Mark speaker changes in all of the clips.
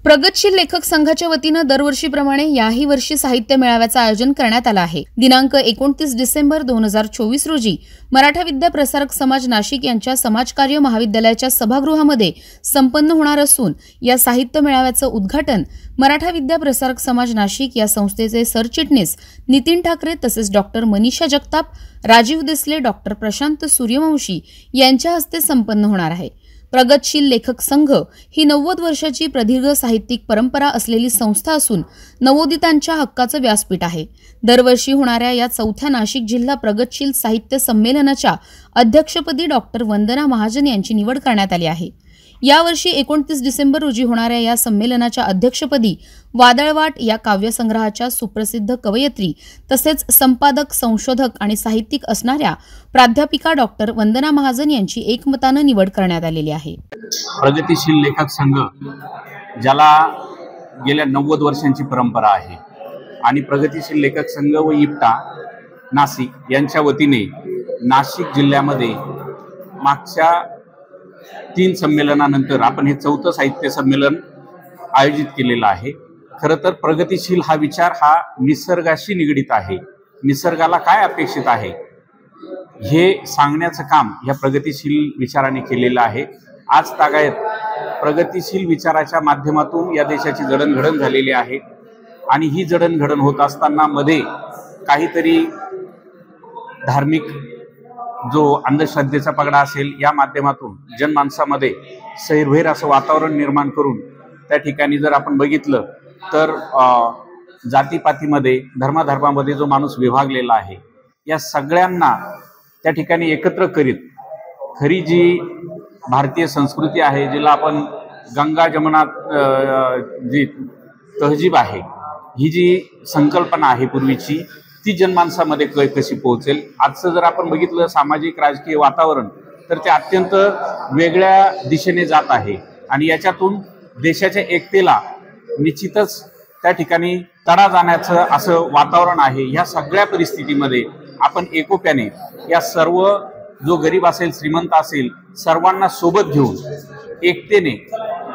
Speaker 1: प्रगतशील लेखक संघाच्या वतीनं दरवर्षीप्रमाणे याही वर्षी साहित्य मेळाव्याचं आयोजन करण्यात आलं आहे। दिनांक 29 डिसेंबर 2024 रोजी मराठा विद्या प्रसारक समाज नाशिक यांच्या समाजकार्य महाविद्यालयाच्या सभागृहामध्ये संपन्न होणार असून या साहित्य मेळाव्याचं उद्घाटन मराठा विद्या प्रसारक समाज नाशिक या संस्थेचे सरचिटणीस नितीन ठाकरे तसेच डॉक्टर मनीषा जगताप, राजीव देसले, डॉक्टर प्रशांत सूर्यवंशी यांच्या हस्ते संपन्न होणार आहे। प्रगतशील लेखक संघ ही 90 वर्षाची प्रदीर्घ साहित्यिक परंपरा असलेली संस्था असून नवोदितांच्या हक्काचं व्यासपीठ आहे। दरवर्षी होणाऱ्या या चौथ्या नाशिक जिल्हा प्रगतशील साहित्य संमेलनाच्या अध्यक्षपदी डॉक्टर वंदना महाजन यांची निवड करण्यात आली आहे। यावर्षी 29 डिसेंबर रोजी होणाऱ्या या संमेलनाच्या अध्यक्षपदी वादळवाट या काव्यसंग्रहाच्या सुप्रसिद्ध कवयित्री तसेच संपादक, संशोधक आणि साहित्यिक असणाऱ्या प्राध्यापिका डॉक्टर वंदना महाजन यांची एकमतानं निवड करण्यात आलेली आहे।
Speaker 2: प्रगतिशील लेखक संघ ज्याला गेल्या 90 वर्षांची परंपरा आहे आणि प्रगतिशील लेखक संघ व इप्टा नाशिक यांच्या वतीने नाशिक जिल्ह्यामध्ये मागच्या 3 संमेलनानंतर आपण हे 4थं साहित्य संमेलन आयोजित केलेलं आहे। खरं तर प्रगतिशील हा विचार हा निसर्गाशी निगडित आहे। निसर्गाला काय अपेक्षित आहे हे सांगण्याचं काम या प्रगतिशील विचाराने केलेलं आहे। आज तागायत प्रगतिशील विचाराच्या माध्यमातून या देशाची जडणघडण झालेली आहे आणि ही जडणघडण होत असताना मध्ये काहीतरी धार्मिक जो अंधश्रद्धेचा पगडा असेल या माध्यमातून जनमानसामध्ये सैरभैर असं वातावरण निर्माण करून त्या ठिकाणी जर आपण बघितलं तर जातीपातीमध्ये धर्माधर्मामध्ये जो माणूस विभागलेला आहे या सगळ्यांना त्या ठिकाणी एकत्र करीत खरी जी भारतीय संस्कृती आहे जिला आपण गंगा जमुना जी तहजीब आहे ही जी संकल्पना आहे पूर्वीची ती जनमानसामध्ये कशी पोहोचेल। आजचं जर आपण बघितलं सामाजिक राजकीय वातावरण तर ते अत्यंत वेगळ्या दिशेने जात आहे आणि याच्यातून देशाच्या एकतेला निश्चितच त्या ठिकाणी तडा जाण्याचं असं वातावरण आहे। ह्या सगळ्या परिस्थितीमध्ये आपण एकोप्याने या सर्व जो गरीब असेल श्रीमंत असेल सर्वांना सोबत घेऊन एकतेने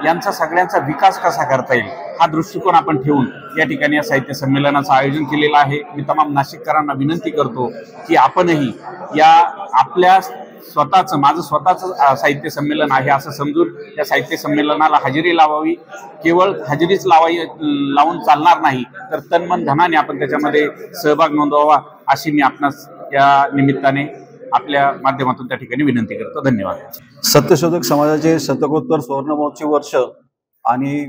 Speaker 2: यांचा सगळ्यांचा विकास कसा करता येईल हा दृष्टिकोन आपण ठेवून या ठिकाणी या साहित्य संमेलनाचं आयोजन केलेलं आहे। मी तमाम नाशिककरांना विनंती करतो की आपणही या आपल्या स्वतःचं माझं स्वतःचं साहित्य संमेलन आहे असं समजून या साहित्य संमेलनाला हजेरी लावावी। केवळ हजेरीच लावून चालणार नाही तर तन मन धनाने आपण त्याच्यामध्ये सहभाग नोंदवावा अशी मी आपणास या निमित्ताने आपल्या माध्यमातून त्या ठिकाणी विनंती करतो। धन्यवाद।
Speaker 3: सत्यशोधक समाजाचे शतकोत्तर सुवर्णमहोत्सवी वर्ष आणि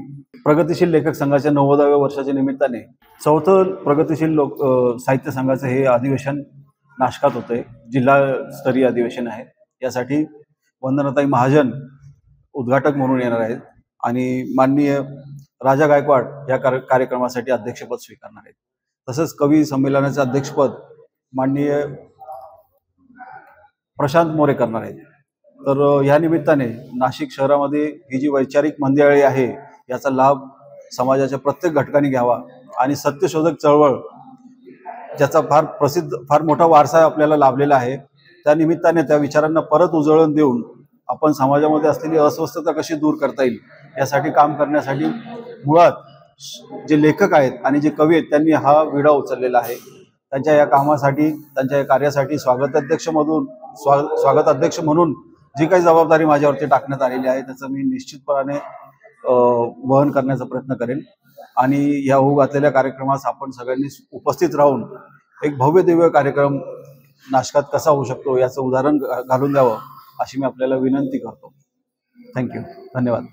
Speaker 3: प्रगतिशील लेखक संघाच्या 90व्या वर्षाच्या निमित्ताने 4थं प्रगतिशील साहित्य संघाचं हे अधिवेशन नाशकात होतंय। जिल्हास्तरीय अधिवेशन आहे। यासाठी वंदनाताई महाजन उद्घाटक म्हणून येणार आहेत आणि माननीय राजा गायकवाड या कार्यक्रमासाठी अध्यक्षपद स्वीकारणार आहेत। तसंच कवी संमेलनाचे अध्यक्षपद माननीय प्रशांत मोरे करणार आहेत। तर या निमित्ताने नाशिक शहरामध्ये ही जी वैचारिक मंदिराळी आहे याचा लाभ समाजाच्या प्रत्येक घटकाने घ्यावा आणि सत्यशोधक चळवळ ज्याचा फार मोठा वारसा आपल्याला लाभलेला आहे त्या निमित्ताने त्या विचारांना परत उजळण देऊन आपण समाजामध्ये असलेली अस्वस्थता कशी दूर करता येईल यासाठी काम करण्यासाठी मुळात जे लेखक आहेत आणि जे कवी आहेत त्यांनी हा विडा उचललेला आहे। त्यांच्या या कामासाठी त्यांच्या या कार्यासाठी स्वागताध्यक्ष म्हणून जी काही जबाबदारी माझ्यावरती टाकण्यात आलेली आहे त्याचं मी निश्चितपणे वहन करण्याचा प्रयत्न करेन आणि या होऊ घातलेल्या कार्यक्रमास आपण सगळ्यांनी उपस्थित राहून एक भव्य दिव्य कार्यक्रम नाशकात कसा होऊ शकतो याचं उदाहरण घालून द्यावं अशी मी आपल्याला विनंती करतो। थँक्यू। धन्यवाद।